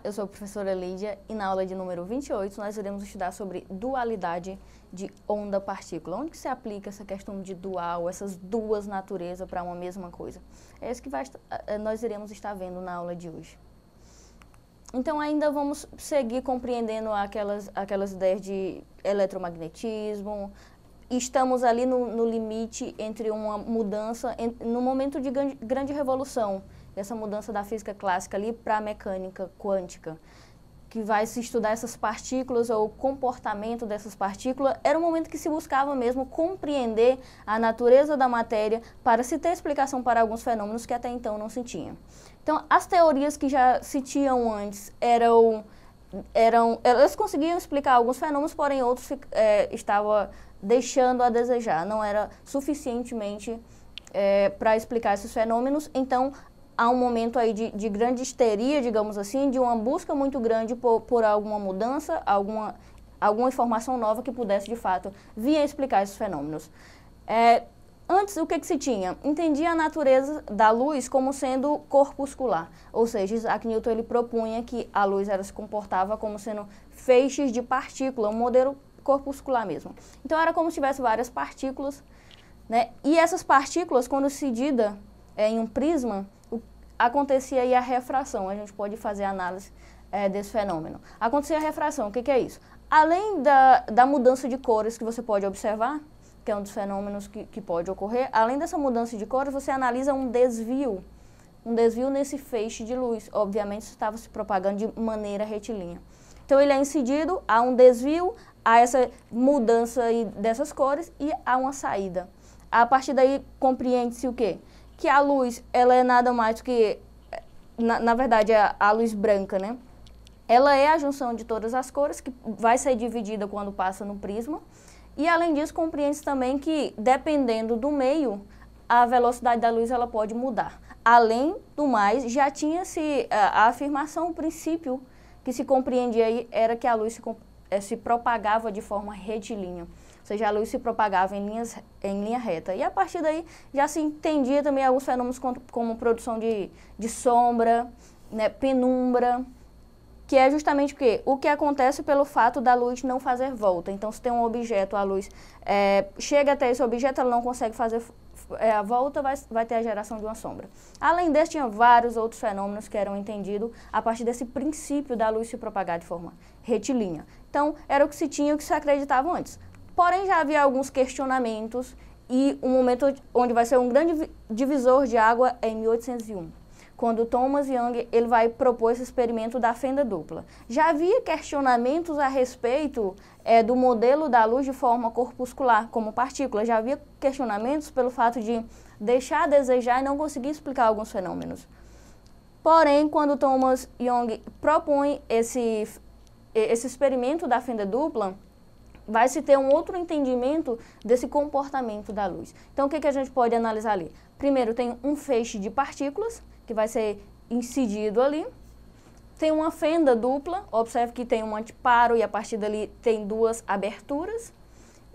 eu sou a professora Lídia e na aula de número 28 nós iremos estudar sobre dualidade de onda-partícula. Onde que se aplica essa questão de dual, essas duas naturezas para uma mesma coisa? É isso que nós iremos estar vendo na aula de hoje. Então ainda vamos seguir compreendendo aquelas ideias de eletromagnetismo. Estamos ali no limite entre uma mudança, no momento de grande revolução, essa mudança da física clássica ali para a mecânica quântica, que vai se estudar essas partículas ou o comportamento dessas partículas. Era um momento que se buscava mesmo compreender a natureza da matéria para se ter explicação para alguns fenômenos que até então não se tinha. Então, as teorias que já se tinham antes elas conseguiam explicar alguns fenômenos, porém outros estavam deixando a desejar, não era suficientemente para explicar esses fenômenos. Então, há um momento aí de grande histeria, digamos assim, de uma busca muito grande por alguma mudança, alguma informação nova que pudesse, de fato, vir a explicar esses fenômenos. Antes, o que se tinha? Entendia a natureza da luz como sendo corpuscular, ou seja, Isaac Newton ele propunha que a luz se comportava como sendo feixes de partícula, um modelo corpuscular mesmo. Então, era como se tivesse várias partículas, né? E essas partículas, quando incidida em um prisma, acontecia aí a refração. A gente pode fazer análise desse fenômeno. Acontecia a refração, o que é isso? Além da mudança de cores que você pode observar, que é um dos fenômenos que pode ocorrer, além dessa mudança de cores, você analisa um desvio nesse feixe de luz. Obviamente, isso estava se propagando de maneira retilínea. Então, ele é incidido, há um desvio, há essa mudança aí dessas cores e há uma saída. A partir daí, compreende-se o quê? Que a luz, ela é nada mais do que, na verdade, a luz branca, né? Ela é a junção de todas as cores, que vai ser dividida quando passa no prisma. E, além disso, compreende-se também que, dependendo do meio, a velocidade da luz ela pode mudar. Além do mais, já tinha-se a afirmação, o princípio que se compreendia aí, era que a luz se propagava de forma retilínea. Ou seja, a luz se propagava em linha reta. E a partir daí já se entendia também alguns fenômenos como produção de sombra, né, penumbra, que é justamente o que acontece pelo fato da luz não fazer volta. Então, se tem um objeto, a luz chega até esse objeto, ela não consegue fazer a volta, vai ter a geração de uma sombra. Além desse, tinha vários outros fenômenos que eram entendidos a partir desse princípio da luz se propagar de forma retilínea. Então, era o que se tinha e o que se acreditava antes. Porém, já havia alguns questionamentos e um momento onde vai ser um grande divisor de água é em 1801, quando Thomas Young ele vai propor esse experimento da fenda dupla. Já havia questionamentos a respeito do modelo da luz de forma corpuscular, como partícula. Já havia questionamentos pelo fato de deixar a desejar e não conseguir explicar alguns fenômenos. Porém, quando Thomas Young propõe esse experimento da fenda dupla, vai se ter um outro entendimento desse comportamento da luz. Então, o que a gente pode analisar ali? Primeiro, tem um feixe de partículas, que vai ser incidido ali. Tem uma fenda dupla, observe que tem um antiparo e a partir dali tem duas aberturas.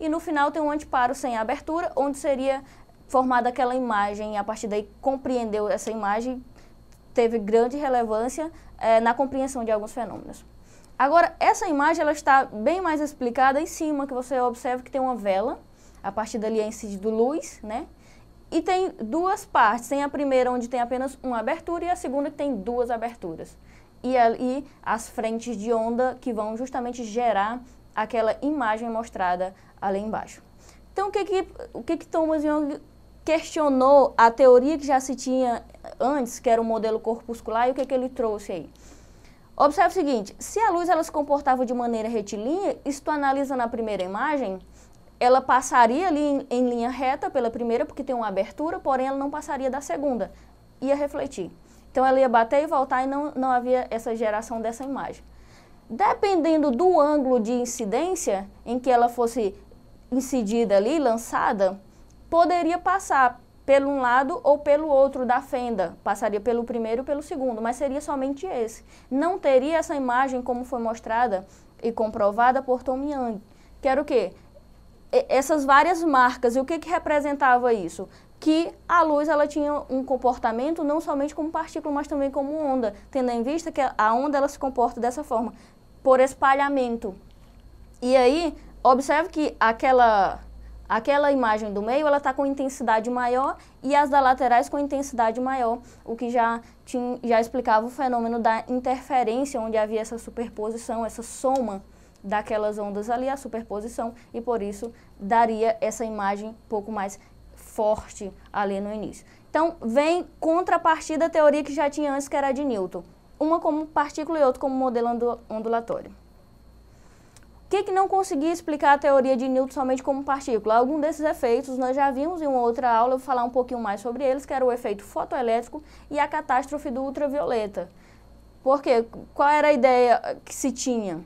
E no final tem um antiparo sem abertura, onde seria formada aquela imagem, e a partir daí compreendeu essa imagem, teve grande relevância na compreensão de alguns fenômenos. Agora, essa imagem ela está bem mais explicada em cima, que você observa que tem uma vela, a partir dali é incidido luz, né? E tem duas partes, tem a primeira onde tem apenas uma abertura e a segunda que tem duas aberturas. E ali as frentes de onda que vão justamente gerar aquela imagem mostrada ali embaixo. Então, o que Thomas Young questionou a teoria que já se tinha antes, que era o modelo corpuscular, e o que ele trouxe aí? Observe o seguinte, se a luz ela se comportava de maneira retilínea, se tu analisa na primeira imagem, ela passaria ali em linha reta pela primeira, porque tem uma abertura, porém ela não passaria da segunda, ia refletir. Então ela ia bater e voltar e não havia essa geração dessa imagem. Dependendo do ângulo de incidência em que ela fosse incidida ali, lançada, poderia passar pelo um lado ou pelo outro da fenda, passaria pelo primeiro e pelo segundo, mas seria somente esse. Não teria essa imagem como foi mostrada e comprovada por Tom Young, que era o quê? essas várias marcas. E o que representava isso? Que a luz ela tinha um comportamento não somente como partícula, mas também como onda, tendo em vista que a onda ela se comporta dessa forma, por espalhamento. E aí, observe que aquela imagem do meio ela está com intensidade maior e as da laterais com intensidade maior, o que já explicava o fenômeno da interferência, onde havia essa superposição, essa soma daquelas ondas ali, a superposição, e por isso daria essa imagem um pouco mais forte ali no início. Então, vem contrapartida a teoria que já tinha antes, que era a de Newton. Uma como partícula e outra como modelo ondulatório. O que não conseguia explicar a teoria de Newton somente como partícula? Algum desses efeitos nós já vimos em uma outra aula, eu vou falar um pouquinho mais sobre eles, que era o efeito fotoelétrico e a catástrofe do ultravioleta. Por quê? Qual era a ideia que se tinha?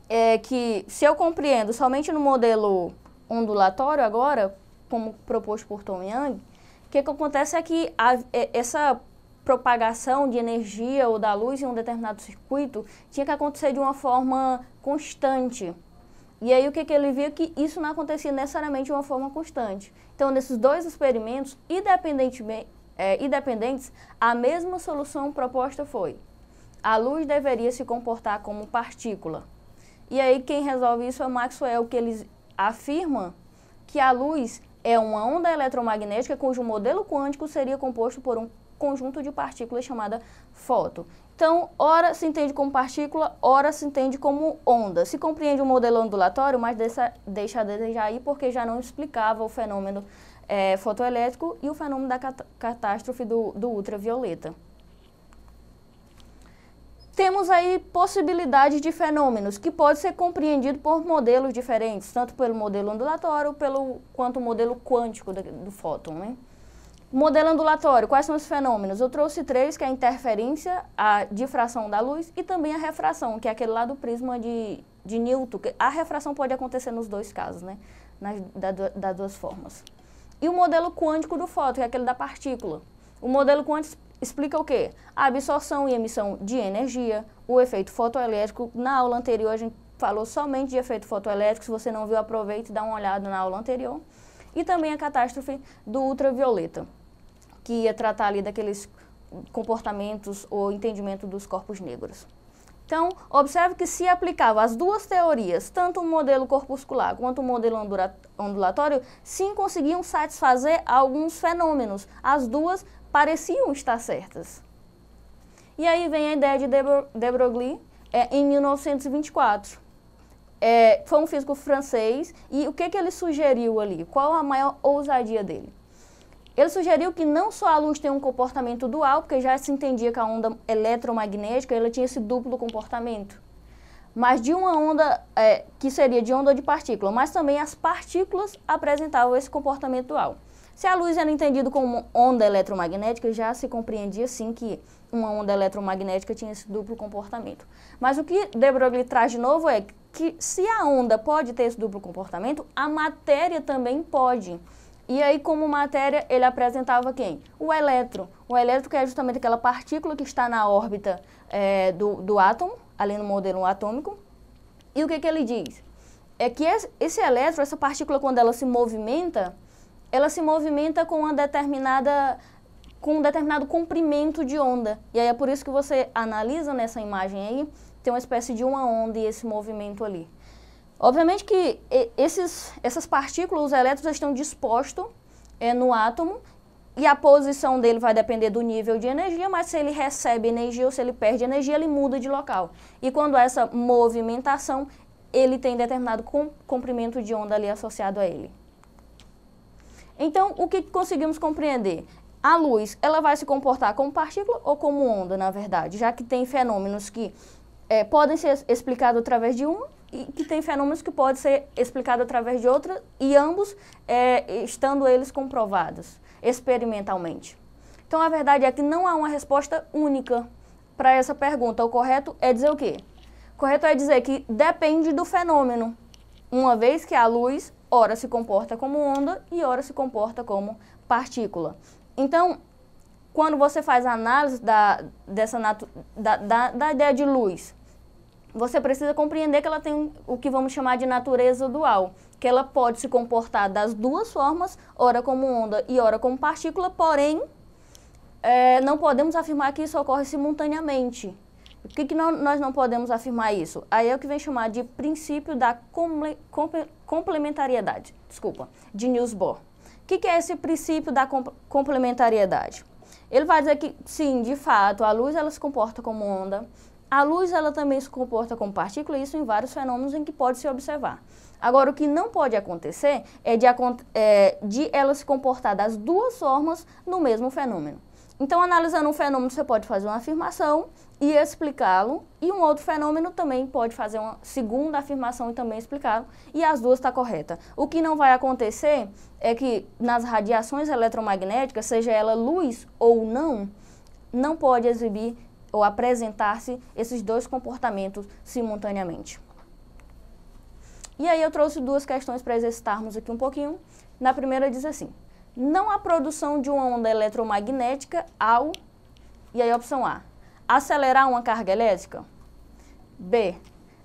É que se eu compreendo somente no modelo ondulatório agora, como proposto por Tom Young, o que acontece é que essa propagação de energia ou da luz em um determinado circuito tinha que acontecer de uma forma constante. E aí o que ele viu? Que isso não acontecia necessariamente de uma forma constante. Então, nesses dois experimentos, independentes, a mesma solução proposta foi: a luz deveria se comportar como partícula. E aí quem resolve isso é o Maxwell, que ele afirma que a luz é uma onda eletromagnética cujo modelo quântico seria composto por um conjunto de partículas chamada fóton. Então, ora se entende como partícula, ora se entende como onda. Se compreende o modelo ondulatório, mas deixa a desejar aí porque já não explicava o fenômeno fotoelétrico e o fenômeno da catástrofe do ultravioleta. Temos aí possibilidade de fenômenos que pode ser compreendido por modelos diferentes, tanto pelo modelo ondulatório quanto o modelo quântico do fóton, né? Modelo ondulatório, quais são os fenômenos? Eu trouxe 3, que é a interferência, a difração da luz e também a refração, que é aquele lá do prisma de Newton. A refração pode acontecer nos dois casos, né? Das duas formas. E o modelo quântico do fóton, que é aquele da partícula. O modelo quântico explica o quê? A absorção e emissão de energia, o efeito fotoelétrico. Na aula anterior a gente falou somente de efeito fotoelétrico. Se você não viu, aproveite e dá uma olhada na aula anterior. E também a catástrofe do ultravioleta, que ia tratar ali daqueles comportamentos ou entendimento dos corpos negros. Então, observe que se aplicava as duas teorias, tanto o modelo corpuscular quanto o modelo ondulatório, sim conseguiam satisfazer alguns fenômenos. As duas pareciam estar certas. E aí vem a ideia de de Broglie em 1924. Foi um físico francês e o que ele sugeriu ali? Qual a maior ousadia dele? Ele sugeriu que não só a luz tem um comportamento dual, porque já se entendia que a onda eletromagnética ela tinha esse duplo comportamento, mas de uma onda que seria de onda de partícula, mas também as partículas apresentavam esse comportamento dual. Se a luz era entendida como onda eletromagnética, já se compreendia sim que uma onda eletromagnética tinha esse duplo comportamento. Mas o que de Broglie traz de novo é que se a onda pode ter esse duplo comportamento, a matéria também pode. E aí, como matéria, ele apresentava quem? O elétron. O elétron que é justamente aquela partícula que está na órbita do átomo, ali no modelo atômico. E o que ele diz? É que esse elétron, essa partícula, quando ela se movimenta com um determinado comprimento de onda. E aí é por isso que você analisa nessa imagem aí, tem uma espécie de uma onda e esse movimento ali. Obviamente que essas partículas, os elétrons, estão dispostos no átomo e a posição dele vai depender do nível de energia, mas se ele recebe energia ou se ele perde energia, ele muda de local. E quando há essa movimentação, ele tem determinado comprimento de onda ali associado a ele. Então, o que conseguimos compreender? A luz, ela vai se comportar como partícula ou como onda, na verdade, já que tem fenômenos que podem ser explicados através de uma e que tem fenômenos que podem ser explicados através de outra, e ambos estando eles comprovados experimentalmente. Então, a verdade é que não há uma resposta única para essa pergunta. O correto é dizer o quê? O correto é dizer que depende do fenômeno, uma vez que a luz, ora se comporta como onda e ora se comporta como partícula. Então, quando você faz a análise da ideia de luz, você precisa compreender que ela tem o que vamos chamar de natureza dual, que ela pode se comportar das duas formas, ora como onda e ora como partícula, porém, não podemos afirmar que isso ocorre simultaneamente. Por que nós não podemos afirmar isso? Aí é o que vem chamar de princípio da complementariedade, de Niels Bohr. O que é esse princípio da complementariedade? Ele vai dizer que, sim, de fato, a luz ela se comporta como onda, a luz ela também se comporta como partícula, isso em vários fenômenos em que pode se observar. Agora, o que não pode acontecer é de ela se comportar das duas formas no mesmo fenômeno. Então, analisando um fenômeno, você pode fazer uma afirmação e explicá-lo, e um outro fenômeno também pode fazer uma segunda afirmação e também explicá-lo, e as duas estão corretas. O que não vai acontecer é que nas radiações eletromagnéticas, seja ela luz ou não pode exibir ou apresentar-se esses dois comportamentos simultaneamente. E aí eu trouxe duas questões para exercitarmos aqui um pouquinho. Na primeira diz assim: não há produção de uma onda eletromagnética ao... E aí a opção A, acelerar uma carga elétrica. B,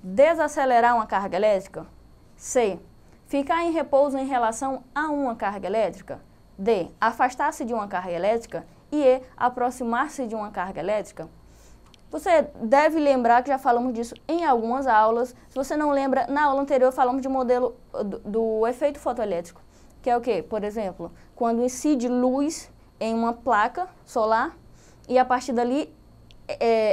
desacelerar uma carga elétrica. C, ficar em repouso em relação a uma carga elétrica. D, afastar-se de uma carga elétrica. E E, aproximar-se de uma carga elétrica. Você deve lembrar que já falamos disso em algumas aulas. Se você não lembra, na aula anterior falamos de modelo do efeito fotoelétrico, que é o quê? Por exemplo, quando incide luz em uma placa solar e a partir dali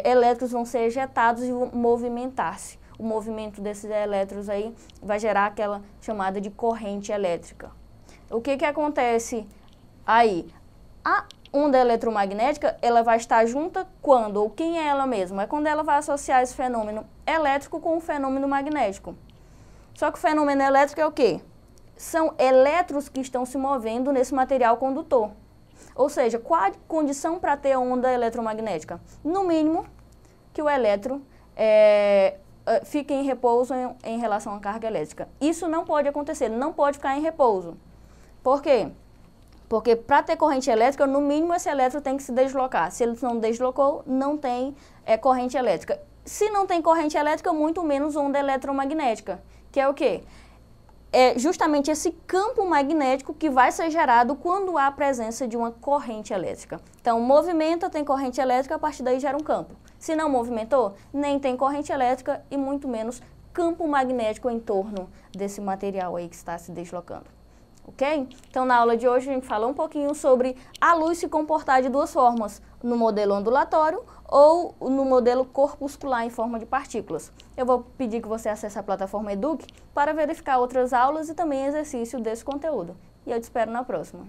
elétrons vão ser ejetados e vão movimentar-se. O movimento desses elétrons aí vai gerar aquela chamada de corrente elétrica. O que acontece aí? A onda eletromagnética, ela vai estar junta quando, ou quem é ela mesma? É quando ela vai associar esse fenômeno elétrico com o fenômeno magnético. Só que o fenômeno elétrico é o quê? São elétrons que estão se movendo nesse material condutor. Ou seja, qual a condição para ter a onda eletromagnética? No mínimo, que o elétron fique em repouso em relação à carga elétrica. Isso não pode acontecer, ele não pode ficar em repouso. Por quê? Porque para ter corrente elétrica, no mínimo esse elétron tem que se deslocar. Se ele não deslocou, não tem corrente elétrica. Se não tem corrente elétrica, muito menos onda eletromagnética, que é o quê? É justamente esse campo magnético que vai ser gerado quando há a presença de uma corrente elétrica. Então, movimenta, tem corrente elétrica, a partir daí gera um campo. Se não movimentou, nem tem corrente elétrica e muito menos campo magnético em torno desse material aí que está se deslocando. Ok? Então, na aula de hoje, a gente falou um pouquinho sobre a luz se comportar de duas formas, no modelo ondulatório ou no modelo corpuscular em forma de partículas. Eu vou pedir que você acesse a plataforma Eduque para verificar outras aulas e também exercício desse conteúdo. E eu te espero na próxima.